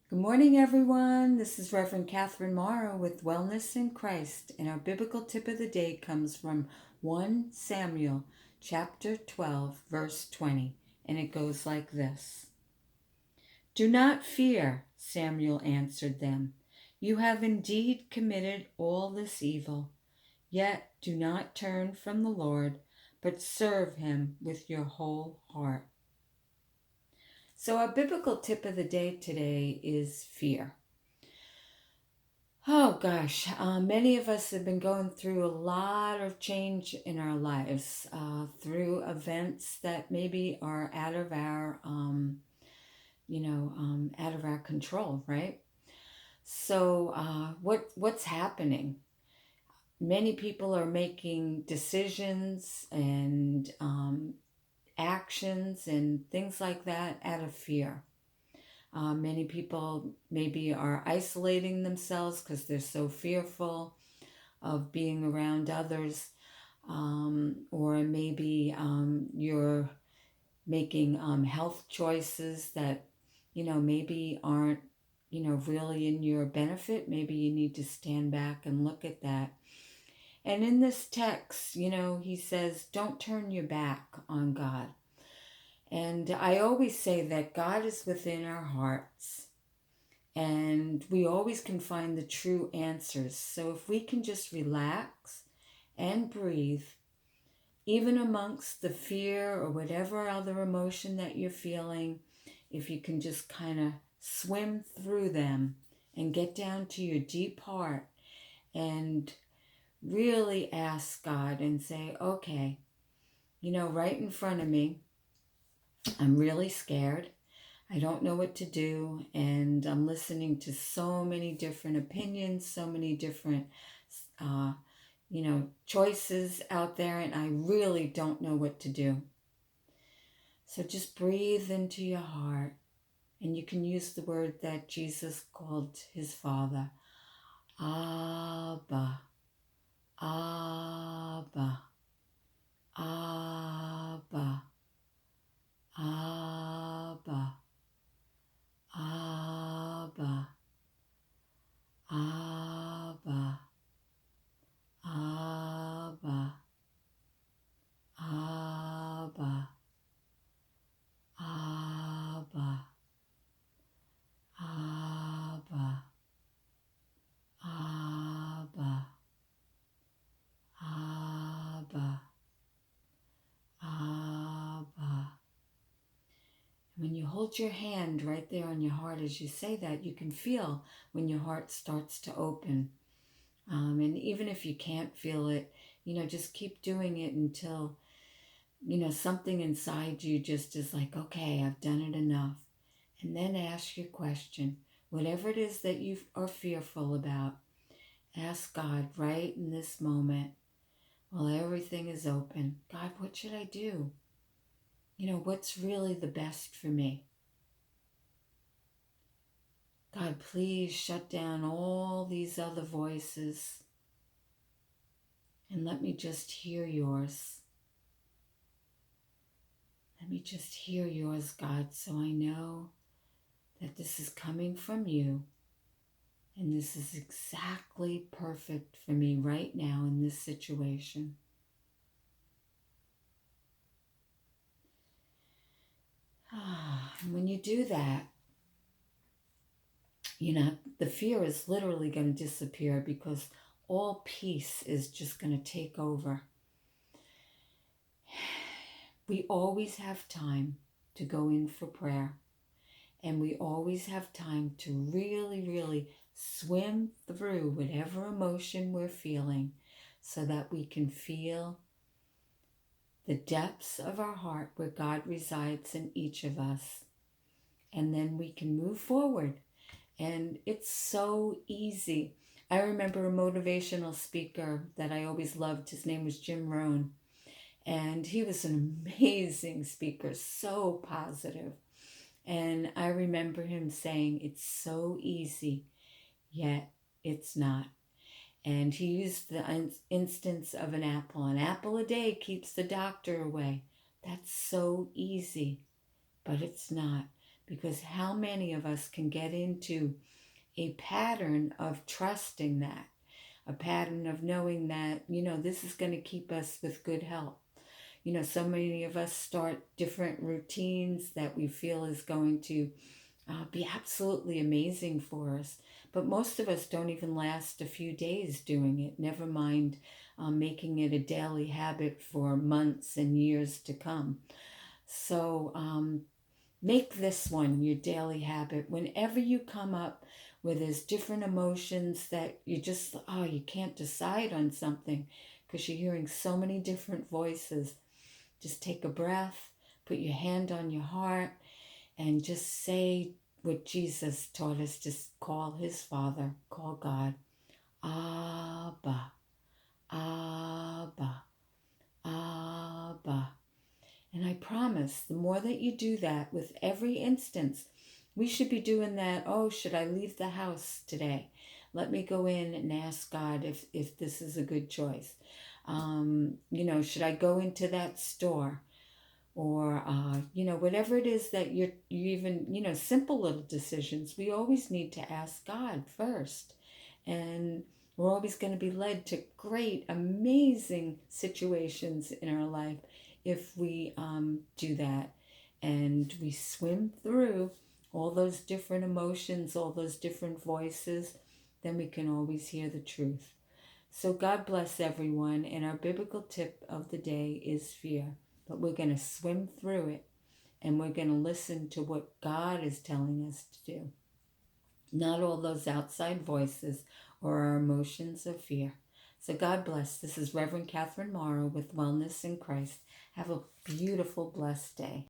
Good morning, everyone. This is Reverend Catherine Morrow with Wellness in Christ, and our biblical tip of the day comes from 1 Samuel chapter 12, verse 20, and it goes like this. Do not fear, Samuel answered them. You have indeed committed all this evil, yet do not turn from the Lord, but serve him with your whole heart. So our biblical tip of the day today is fear. Oh gosh, many of us have been going through a lot of change in our lives through events that maybe are out of our, out of our control, right? So, what's happening? Many people are making decisions and actions and things like that out of fear. Many people maybe are isolating themselves because they're so fearful of being around others, or maybe you're making health choices that maybe aren't really in your benefit. Maybe you need to stand back and look at that. And in this text, he says, don't turn your back on God. And I always say that God is within our hearts, and we always can find the true answers. So if we can just relax and breathe, even amongst the fear or whatever other emotion that you're feeling, if you can just kind of swim through them and get down to your deep heart and really ask God and say, okay, right in front of me, I'm really scared. I don't know what to do, and I'm listening to so many different opinions, so many different uh, choices out there, and I really don't know what to do. So just breathe into your heart, and you can use the word that Jesus called his Father, Abba, Abba, Abba, Abba, Abba, Abba, Abba, Abba, Abba, Abba, Abba, Abba, Abba. When you hold your hand right there on your heart as you say that, you can feel when your heart starts to open. And even if you can't feel it, just keep doing it until, something inside you just is like, okay, I've done it enough. And then ask your question. Whatever it is that you are fearful about, ask God right in this moment while everything is open. God, what should I do? What's really the best for me? God, please shut down all these other voices and let me just hear yours. Let me just hear yours, God, so I know that this is coming from you and this is exactly perfect for me right now in this situation. And when you do that, the fear is literally going to disappear because all peace is just going to take over. We always have time to go in for prayer, and we always have time to really, really swim through whatever emotion we're feeling so that we can feel the depths of our heart where God resides in each of us. And then we can move forward. And it's so easy. I remember a motivational speaker that I always loved. His name was Jim Rohn. And he was an amazing speaker, so positive. And I remember him saying, it's so easy, yet it's not. And he used the instance of an apple. An apple a day keeps the doctor away. That's so easy, but it's not. Because how many of us can get into a pattern of trusting that, a pattern of knowing that, this is going to keep us with good health. So many of us start different routines that we feel is going to be absolutely amazing for us. But most of us don't even last a few days doing it, never mind making it a daily habit for months and years to come. So make this one your daily habit. Whenever you come up where there's different emotions that you can't decide on something because you're hearing so many different voices, just take a breath, put your hand on your heart, and just say what Jesus taught us to call his Father, call God. Abba, Abba, Abba. And I promise, the more that you do that with every instance, we should be doing that. Oh, should I leave the house today? Let me go in and ask God if this is a good choice. Should I go into that store? Or, whatever it is that you even, simple little decisions, we always need to ask God first. And we're always going to be led to great, amazing situations in our life if we do that. And we swim through all those different emotions, all those different voices, then we can always hear the truth. So God bless everyone. And our biblical tip of the day is fear. But we're going to swim through it and we're going to listen to what God is telling us to do. Not all those outside voices or our emotions of fear. So God bless. This is Reverend Catherine Morrow with Wellness in Christ. Have a beautiful, blessed day.